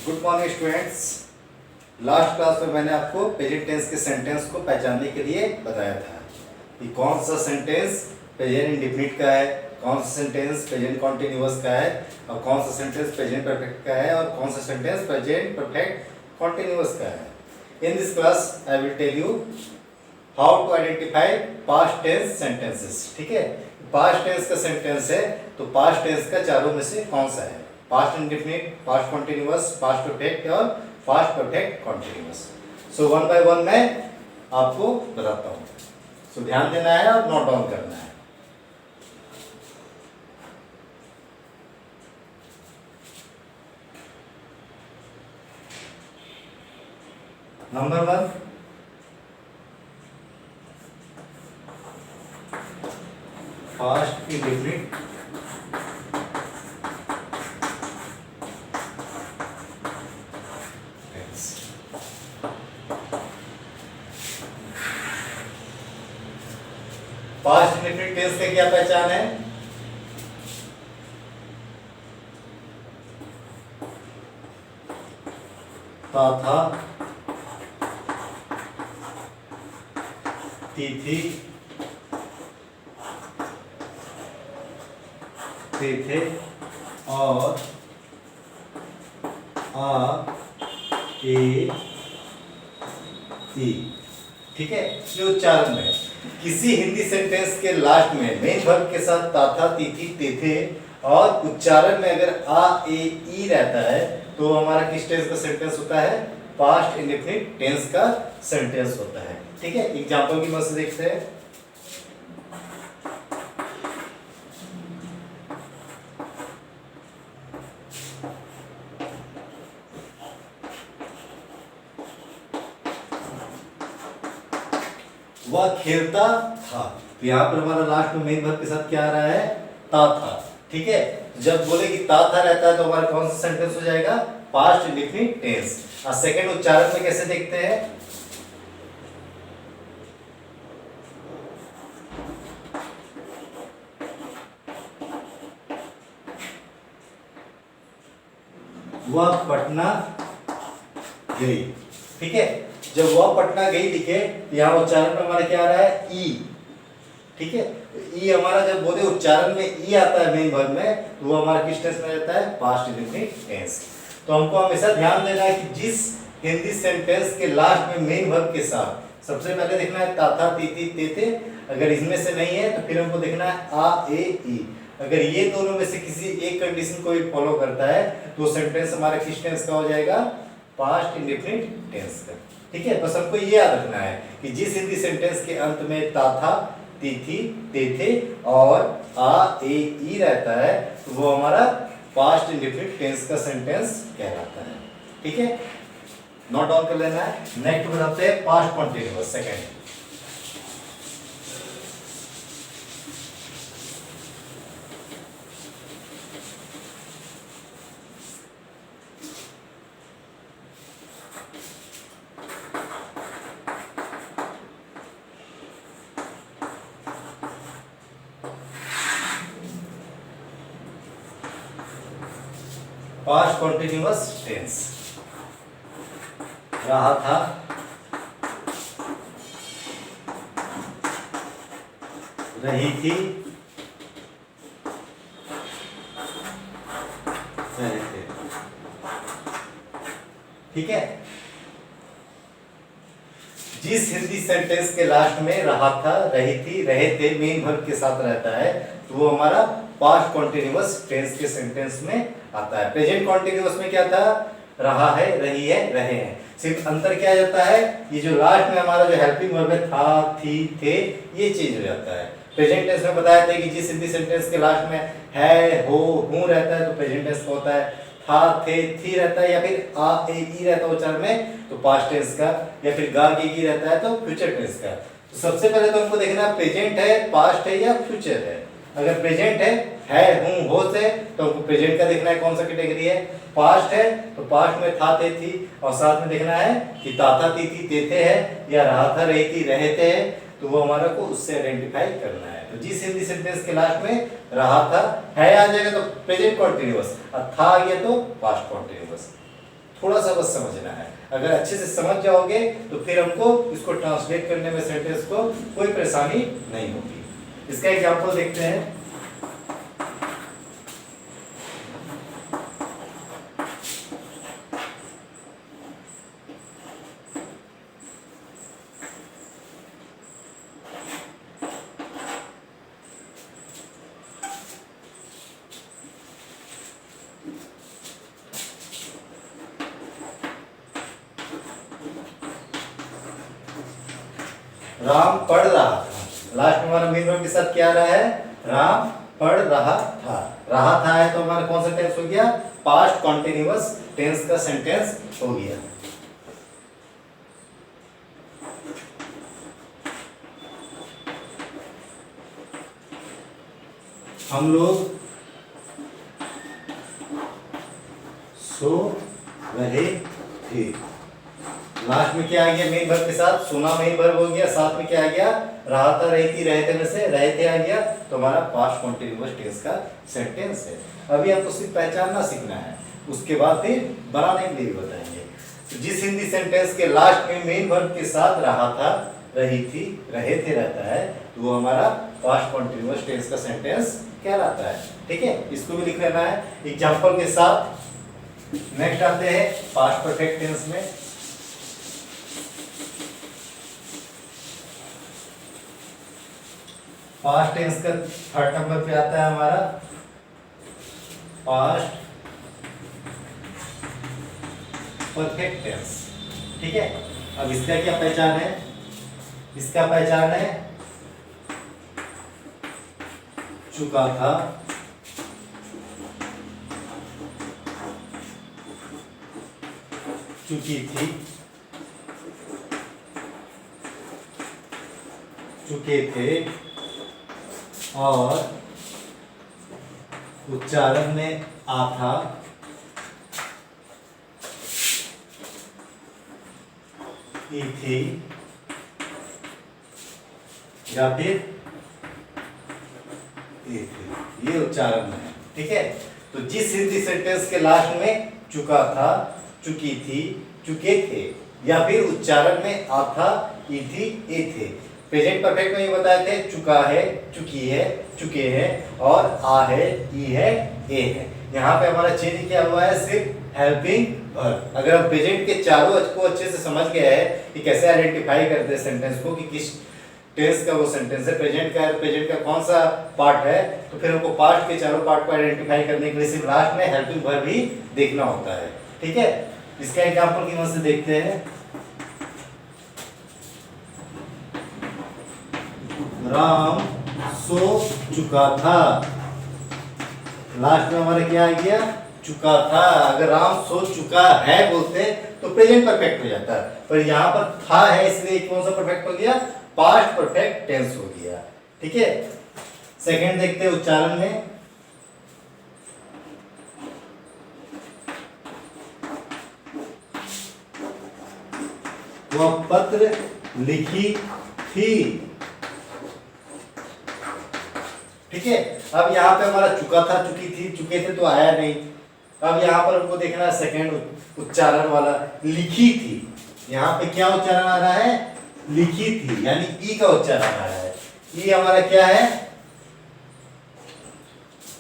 Good morning students. Last class में मैंने आपको प्रेजेंट टेंस के सेंटेंस को पहचानने के लिए बताया था कि कौन सा सेंटेंस प्रेजेंट इंडेफिनिट का है, कौन सा सेंटेंस प्रेजेंट कॉन्टिन्यूअस का है और कौन सा सेंटेंस प्रेजेंट परफेक्ट का है और कौन सा सेंटेंस प्रेजेंट परफेक्ट कॉन्टिन्यूअस का है। In this class I will tell you how to identify past tense sentences. ठीक है, पास्ट टेंस का सेंटेंस है तो पास्ट टेंस का चारों में से कौन सा है, past indefinite, past continuous, past perfect और past perfect continuous. So one by one मैं आपको बताता हूँ। सो ध्यान देना है और नोट डाउन करना है। Number one, past indefinite tense. Past indefinite tense की क्या पहचान है? था, थी, थे और ए ई। ठीक है, ये उच्चारण में किसी हिंदी सेंटेंस के लास्ट में मेन वर्ब के साथ था, थी, थे और उच्चारण में अगर ए ई रहता है तो हमारा किस टेंस का सेंटेंस होता है? पास्ट इंडेफिनिट टेंस का सेंटेंस होता है। ठीक है, एग्जांपल की मदद से देखते हैं। वह खेलता था, तो यहाँ पर हमारा लास्ट में मेन वर्ब के साथ क्या आ रहा है? था। ठीक है, जब बोले कि था रहता है तो हमारा कौन सा सेंटेंस हो जाएगा? Past indefinite tense. और सेकंड उच्चारण में कैसे देखते हैं? वह पटना गई। ठीक है, जब वह पटना गई लिखे तो यहाँ उच्चारण में हमारा क्या आ रहा है? ई। ठीक है, ई हमारा जब बोले उच्चारण में ई आता है मेन वर्ब में तो वो हमारा किस टेंस में रहता है? Past indefinite tense. तो हमको हमेशा ध्यान देना है कि जिस हिंदी सेंटेंस के लास्ट में मेन वर्ब के साथ सबसे पहले देखना है था, थी, थे। अगर इसमें से नहीं है तो फिर हमको देखना है ए ई। अगर ये दोनों में से किसी एक कंडीशन को ही फॉलो करता है तो सेंटेंस हमारा किस टेंस का हो जाएगा? पास्ट इंडेफिनिट टेंस का। ठीक है, बस हमको ये याद रखना है कि जिस हिंदी सेंटेंस के अंत में था, थी, थे और ए ई रहता है तो वो हमारा पास्ट इंडेफिनिट टेंस का सेंटेंस कहलाता है। ठीक है, नोट डाउन कर लेना है। नेक्स्ट बताते हैं past continuous. Second, past continuous tense. रहा था, रही थी, रहे थे। ठीक है, जिस हिंदी सेंटेंस के लास्ट में रहा था, रही थी, रहे थे मेन वर्ब के साथ रहता है तो वो हमारा पास्ट कॉन्टिन्यूअस टेंस के सेंटेंस में आता है। प्रेजेंट कॉन्टिन्यूअस में क्या था? रहा है, रही है, रहे हैं। सिर्फ अंतर क्या जाता है? ये जो लास्ट में हमारा जो हेल्पिंग वर्ब है था, थी, थे, ये चेंज हो जाता है। प्रेजेंट टेंस में बताया था कि जिस हिंदी सेंटेंस के लास्ट में है, हो, हूं रहता है तो प्रेजेंट टेंस का होता है। था, थे, थी रहता है या फिर ए ई रहता है उच्चारण में तो पास्ट टेंस का, या फिर गा गे गी रहता है तो फ्यूचर टेंस का। तो सबसे पहले तो हमको देखना प्रेजेंट है, पास्ट है या फ्यूचर है। अगर प्रेजेंट है, हूं, हो से तो हमको प्रेजेंट का देखना है कौन सा कैटेगरी है। पास्ट है तो पास्ट में था, थे, थी और साथ में देखना है कि था, थी, थे है या रहा था, रही थी, रहे थे है, तो वो हमारा को उससे आइडेंटिफाई करना है। तो जिस हिंदी सेंटेंस के लास्ट में रहा था, है आ जाएगा तो प्रेजेंट कॉन्टिन्यूअस, और था आ गया तो पास्ट कॉन्टिन्यूअस। थोड़ा सा बस समझना है। अगर अच्छे से समझ जाओगे तो फिर हमको इसको ट्रांसलेट करने में सेंटेंस को कोई परेशानी नहीं होगी। इसका एग्जांपल देखते हैं। राम पढ़ रहा था। लास्ट में हमारा मेन वर्ब के साथ क्या आ रहा है? राम पढ़ रहा था। रहा था है तो हमारा कौन सा टेंस हो गया? पास्ट कॉन्टिन्यूअस टेंस का सेंटेंस हो गया। हम लोग सो रहे थे। लास्ट में क्या आ गया? मेन वर्ब के साथ सोना मेन वर्ब हो गया। साथ में क्या आ गया? रहा था, रही थी, रहे थे में से रहे थे आ गया, तो हमारा पास्ट कॉन्टिन्यूअस टेंस का सेंटेंस है। अभी आपको सिर्फ पहचानना सीखना है, उसके बाद फिर बनाने के लिए भी बताएंगे। तो जिस हिंदी सेंटेंस के लास्ट में मेन वर्ब के साथ रहा था, रही थी, रहे थे रहता है, तो वो हमारा पास्ट कॉन्टिन्यूअस टेंस का सेंटेंस कहलाता है। ठीक है, इसको भी लिख लेना है एग्जांपल के साथ। नेक्स्ट आते हैं पास्ट परफेक्ट टेंस में। पास्ट टेंस का थर्ड नंबर पे आता है हमारा पास्ट परफेक्ट टेंस। ठीक है, अब इसका क्या पहचान है? इसका पहचान है चुका था, चुकी थी, चुके थे, और उच्चारण में आ था, ई थी, या फिर ए थी। ये उच्चारण में है। ठीक है, तो जिस हिंदी सेंटेंस के लास्ट में चुका था, चुकी थी, चुके थे, या फिर उच्चारण में आ था, ई थी, ए थे। प्रेजेंट परफेक्ट में ये बताए थे चुका है, चुकी है, चुके हैं, और आ है, ई है, ए है। यहाँ पे हमारा चेंज क्या हुआ है? सिर्फ हेल्पिंग वर्ब। अगर हम प्रेजेंट के चारों को अच्छे से समझ गए हैं कि कैसे आइडेंटिफाई करते हैं सेंटेंस को, कि किस टेंस का वो सेंटेंस है, प्रेजेंट का है, प्रेजेंट का कौन सा पार्ट है, तो फिर हमको पास्ट के चारों पार्ट को आइडेंटिफाई करने के लिए सिर्फ लास्ट में हेल्पिंग वर्ब ही देखना होता है। ठीक है, इसका एग्जांपल की मदद से देखते हैं। राम सो चुका था। लास्ट में हमारा क्या आ गया? चुका था। अगर राम सो चुका है बोलते तो प्रेजेंट परफेक्ट हो जाता, पर यहाँ पर था है इसलिए कौन सा परफेक्ट हो गया? पास्ट परफेक्ट टेंस हो गया। ठीक है, सेकंड देखते हैं उच्चारण में। वह पत्र लिखी थी। ठीक है, अब यहाँ पे हमारा चुका था, चुकी थी, चुके थे तो आया नहीं। अब यहाँ पर हमको देखना है सेकंड उच्चारण वाला, लिखी थी। यहाँ पे क्या उच्चारण आ रहा है? लिखी थी, यानी ई का उच्चारण आ रहा है। ई हमारा क्या है?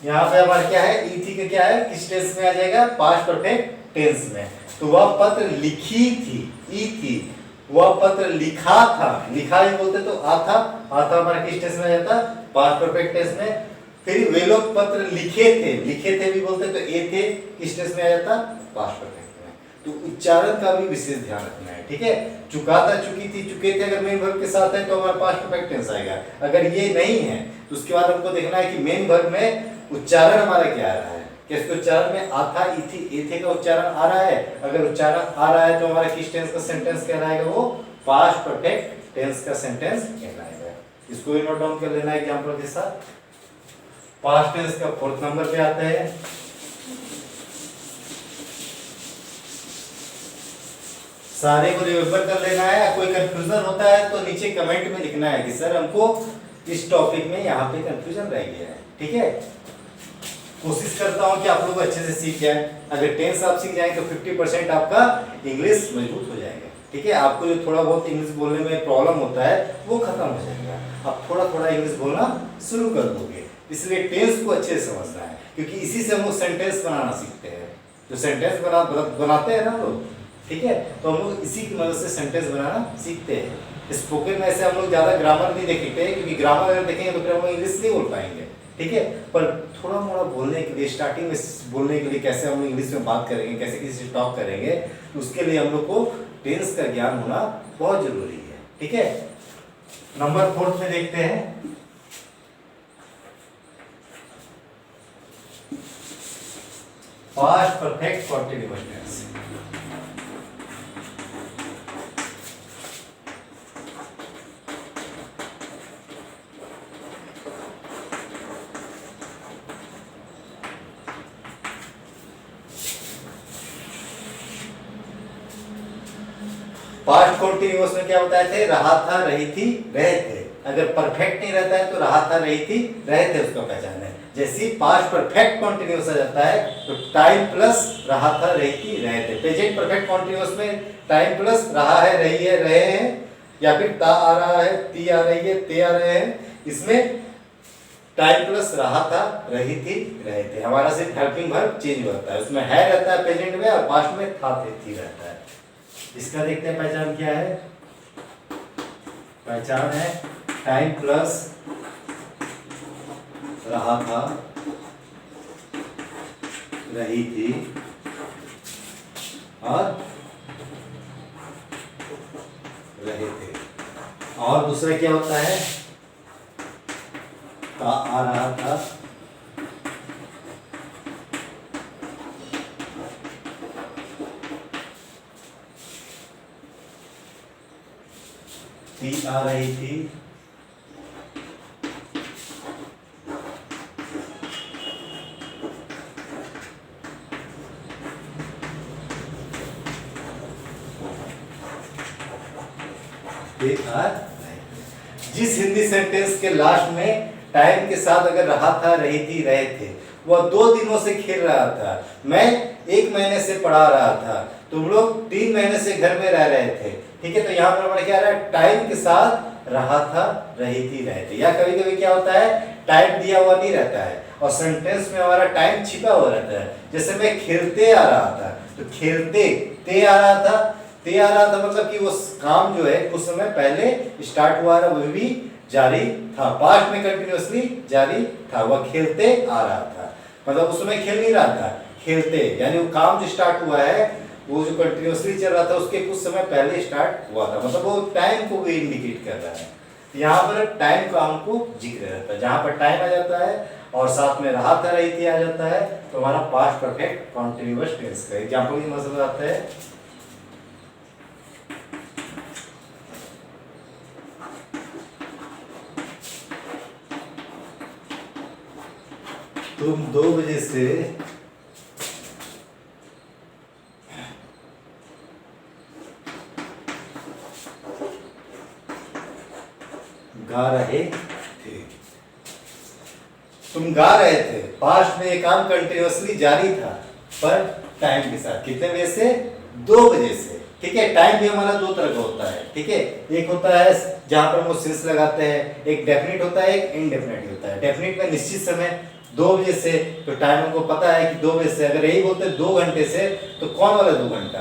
यहाँ पे हमारा क्या है? ई थी का क्या है? किस टेंस में आ जाएगा? पास्ट परफेक्ट टेंस में। तो वह पत्र लिखी थी, ई थी। वह पत्र लिखा था, लिखा ही बोलते तो आ था हमारा किस टेंस में आ जाता? पास्ट परफेक्ट टेंस में। फिर वे लोग पत्र लिखे थे भी बोलते तो ए थे, किस टेंस में आ जाता? पास्ट परफेक्ट में। तो उच्चारण का भी विशेष ध्यान रखना है। ठीक है, चुका था, चुकी थी, चुके थे अगर मेन वर्ब के साथ है तो हमारा पास्ट परफेक्ट टेंस आएगा। अगर ये नहीं है तो उसके बाद हमको देखना है कि मेन वर्ब में उच्चारण हमारा क्या आ रहा है। किसके उच्चारण में आ था, ई थी, ए थे का उच्चारण आ रहा है? अगर उच्चारण आ रहा है तो हमारा किस टेंस का सेंटेंस कहलाएगा? वो पास्ट परफेक्ट टेंस का सेंटेंस कहलाएगा। इसको भी नोट डाउन कर लेना है एग्जांपल के साथ। पास्ट टेंस का फोर्थ नंबर पे आता है सारे को रिमेंबर कर लेना है। कोई कंफ्यूजन होता है तो नीचे कमेंट में लिखना है कि सर हमको इस टॉपिक में यहाँ पे कंफ्यूजन रह गया है। ठीक है, कोशिश करता हूँ कि आप लोग अच्छे से सीख जाएं। अगर टेंस आप सीख जाएं तो 50% आपका इंग्लिश मजबूत हो जाएगा। ठीक है, आपको जो थोड़ा बहुत इंग्लिश बोलने में प्रॉब्लम होता है वो खत्म हो जाएगा, आप थोड़ा थोड़ा इंग्लिश बोलना शुरू कर दोगे। इसलिए टेंस को अच्छे से समझना है, क्योंकि इसी से हम लोग सेंटेंस बनाना सीखते हैं। जो सेंटेंस बनाते हैं ना लोग, ठीक है, तो हम लोग इसी की मदद से सेंटेंस बनाना सीखते हैं। स्पोकन में ऐसे हम लोग ज़्यादा ग्रामर नहीं देखते, क्योंकि ग्रामर अगर देखेंगे तो फिर हम लोग इंग्लिश नहीं बोल पाएंगे। ठीक है, पर थोड़ा मोड़ा बोलने के लिए, स्टार्टिंग में बोलने के लिए कैसे हम इंग्लिश में बात करेंगे, कैसे किसी से टॉक करेंगे, उसके लिए हम लोग को टेंस का ज्ञान होना बहुत जरूरी है। ठीक है, नंबर 4 में देखते हैं, past perfect continuous tense. Past continuous में क्या बताए थे? रहा था, रही थी, रहे थे। अगर परफेक्ट नहीं रहता है तो रहा था, रही थी, रहे थे उसका पहचान है। जैसे ही पास्ट परफेक्ट कंटीन्यूअस आ जाता है तो टाइम प्लस रहा था, रही थी, रहे थे। प्रेजेंट परफेक्ट कंटीन्यूअस में टाइम प्लस रहा है, रही है, रहे हैं, या फिर ता आ रहा है, ती आ रही है, ते आ रहे हैं। इसमें टाइम प्लस रहा था, रही थी, रहे थे। हमारा सिर्फ हेल्पिंग वर्ब चेंज होता है, उसमें है रहता है प्रेजेंट में, और पास्ट में था, थे, थी रहता है। इसका देखते हैं पहचान क्या है। पहचान है टाइम प्लस रहा था, रही थी, और रहे थे। और दूसरा क्या होता है? था, आ रहा था, थी आ रही थी, जिस हिंदी सेंटेंस के लास्ट में टाइम के साथ अगर रहा था, रही थी, रहे थे, वह 2 दिनों से खेल रहा था, मैं 1 महीने से पढ़ा रहा था, तुम लोग 3 महीने से घर में रह रहे थे। ठीक है, तो यहाँ पर हमारा क्या रहा है? टाइम के साथ रहा था, रही थी, रहे थे। या कभी कभी क्या होता है, टाइम दिया हुआ नहीं रहता है और सेंटेंस में हमारा टाइम छिपा हुआ रहता है। जैसे मैं खेलते आ रहा था, तो खेलते ते आ रहा था, ते आ रहा था मतलब कि वो काम जो है कुछ समय पहले स्टार्ट हुआ है, वो भी जारी था, पास्ट में कंटिन्यूअसली जारी था। वह खेलते आ रहा था, मतलब उस समय खेल नहीं रहा था, खेलते, यानी वो काम जो स्टार्ट हुआ है वो जो कंटिन्यूअसली चल रहा था उसके कुछ समय पहले स्टार्ट हुआ था, मतलब वो टाइम को भी इंडिकेट कर रहा है। यहाँ पर टाइम का हमको जिक्र रहता है, जहाँ पर टाइम आ जाता है और साथ में रहा था, रही थी आ जाता है, तो हमारा पास्ट परफेक्ट कंटीन्यूअस टेंस का एग्जांपल की मदद आता है। तुम 2 बजे से गा रहे थे। तुम गा रहे थे, पास्ट में ये काम कंटिन्यूअसली जारी था, पर टाइम के साथ। कितने बजे से? 2 बजे से। ठीक है, टाइम भी हमारा 2 तरह का होता है। ठीक है, एक होता है जहां पर हम सिंस लगाते हैं, एक डेफिनिट होता है, एक इनडेफिनिट होता है। डेफिनिट में निश्चित समय 2 बजे से, तो टाइम हमको पता है कि 2 बजे से। अगर यही बोलते 2 घंटे से, तो कौन वाला 2 घंटा?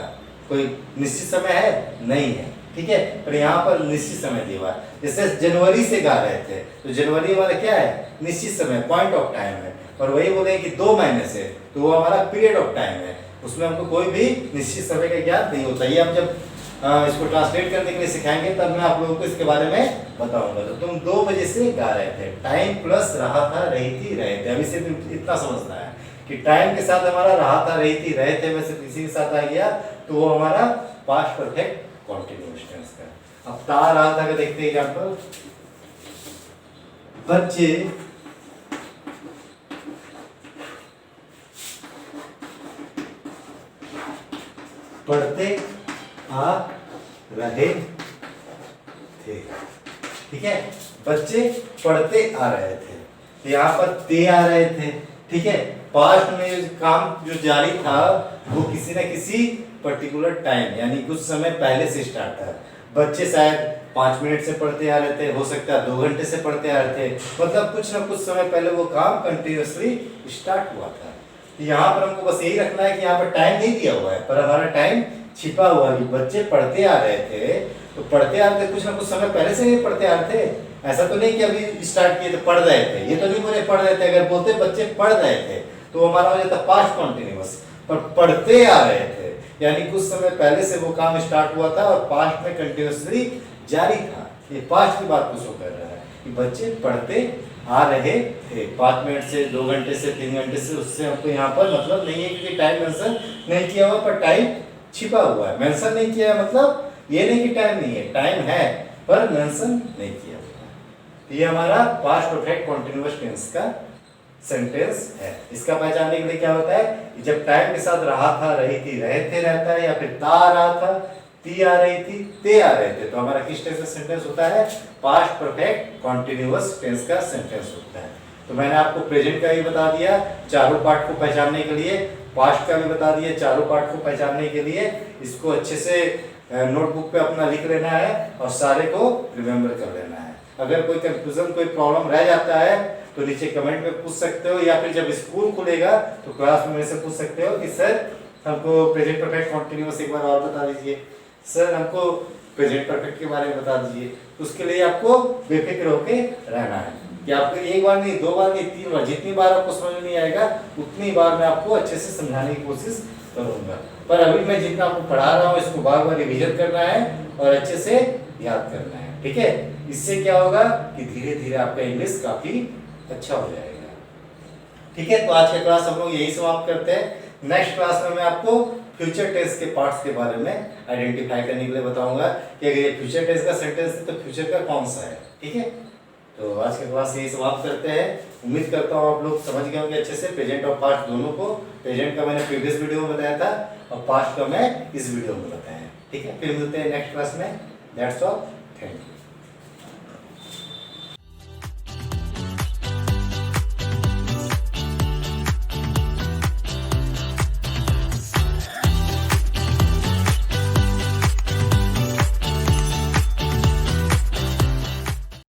कोई निश्चित समय है? नहीं है। ठीक है, पर यहाँ पर निश्चित समय दिया हुआ है। जैसे जनवरी से गा रहे थे, तो जनवरी वाला क्या है? निश्चित समय, पॉइंट ऑफ टाइम है। और वही बोले कि 2 महीने से, तो वो हमारा पीरियड ऑफ टाइम है, उसमें हमको कोई भी निश्चित समय का ज्ञान नहीं होता। ये हम जब इसको ट्रांसलेट करने के लिए सिखाएंगे तब मैं आप लोगों को इसके बारे में बताऊंगा। तो तुम 2 बजे से गा रहे थे, टाइम प्लस रहा था, रही थी, रहे थे। अभी सिर्फ इतना समझना है कि टाइम के साथ हमारा रहा था, रही थी, रहे थे में से किसी के साथ आ गया तो वो हमारा पास्ट परफेक्ट कंटीन्यूअस टेंस का। अब ता रहा था का देखते हैं एग्जांपल। बच्चे पढ़ते आ रहे थे। ठीक है, बच्चे पढ़ते आ रहे थे, तो यहाँ पर ते आ रहे थे, ठीक है। पास्ट में काम जो जारी था वो किसी न किसी पर्टिकुलर टाइम यानी कुछ समय पहले से स्टार्ट था। बच्चे शायद 5 मिनट से पढ़ते आ रहे थे, हो सकता है 2 घंटे से पढ़ते आ रहे थे, मतलब कुछ ना कुछ समय पहले वो काम कंटिन्यूअसली स्टार्ट हुआ था। यहाँ पर हमको बस यही रखना है कि यहाँ पर टाइम नहीं दिया हुआ है, पर हमारा टाइम छिपा हुआ है। बच्चे पढ़ते आ रहे थे तो पढ़ते आ रहे थे, कुछ ना कुछ समय पहले से नहीं पढ़ते आ रहे थे। ऐसा तो नहीं कि अभी स्टार्ट किए तो पढ़ रहे थे, ये तो नहीं बोले पढ़ रहे थे। अगर बोलते बच्चे पढ़ रहे थे तो हमारा हो जाता पास्ट कॉन्टिन्यूअस, पर पढ़ते आ रहे थे यानी कुछ समय पहले से वो काम स्टार्ट हुआ था और पास्ट में कंटिन्यूअसली जारी था। ये पास्ट की बात को शो कर रहा है कि बच्चे पढ़ते आ रहे थे 5 मिनट से, 2 घंटे से, 3 घंटे से। उससे हमको यहाँ पर मतलब नहीं है क्योंकि टाइम मेंशन नहीं किया हुआ, पर टाइम छिपा हुआ है। मेंशन नहीं किया है मतलब ये नहीं कि टाइम नहीं है, टाइम है पर मेंशन नहीं किया हुआ। ये हमारा पास्ट परफेक्ट कंटीन्यूअस टेंस का सेंटेंस है। इसका पहचानने के लिए क्या होता है, जब टाइम के साथ रहा था, रही थी, रहे थे रहता है, या फिर ता आ रहा था, ती आ रही थी, ते आ रहे थे, तो हमारा किस टेंस का सेंटेंस होता है, पास्ट परफेक्ट कंटीन्यूअस टेंस का सेंटेंस होता है। तो मैंने आपको प्रेजेंट का भी बता दिया चारों पार्ट को पहचानने के लिए, पास्ट का भी बता दिया चारों पार्ट को पहचानने के लिए। इसको अच्छे से नोटबुक पे अपना लिख लेना है और सारे को रिमेम्बर कर लेना है। अगर कोई कंफ्यूजन, कोई प्रॉब्लम रह जाता है तो नीचे कमेंट में पूछ सकते हो, या फिर जब स्कूल खुलेगा तो क्लास में मेरे से पूछ सकते हो कि सर हमको प्रेजेंट परफेक्ट कंटीन्यूअस एक बार और बता दीजिए, सर हमको प्रेजेंट परफेक्ट के बारे में बता दीजिए। उसके लिए आपको बेफिक्र होके रहना है कि आपको एक बार नहीं, 2 बार नहीं, 3 बार, जितनी बार आपको समझ नहीं आएगा उतनी बार मैं आपको अच्छे से समझाने की कोशिश करूंगा। पर अभी मैं जितना आपको पढ़ा रहा हूँ इसको बार बार रिवीजन करना है और अच्छे से याद करना है, ठीक है। इससे क्या होगा कि धीरे धीरे आपका इंग्लिश काफी अच्छा हो जाएगा, ठीक है। तो आज का क्लास हम लोग यही समाप्त करते हैं। नेक्स्ट क्लास में मैं आपको फ्यूचर टेंस के पार्ट्स के बारे में आइडेंटिफाई करने के लिए बताऊंगा कि अगर ये फ्यूचर टेंस का सेंटेंस है तो फ्यूचर का कौन सा है, ठीक है। तो आज का क्लास यही समाप्त करते हैं। उम्मीद करता हूँ आप लोग समझ गए होंगे अच्छे से प्रेजेंट और पास्ट दोनों को। प्रेजेंट का मैंने प्रीवियस वीडियो में बताया था और पास्ट का मैं इस वीडियो में बताया, ठीक है। फिर मिलते हैं नेक्स्ट क्लास में। That's all, thank you.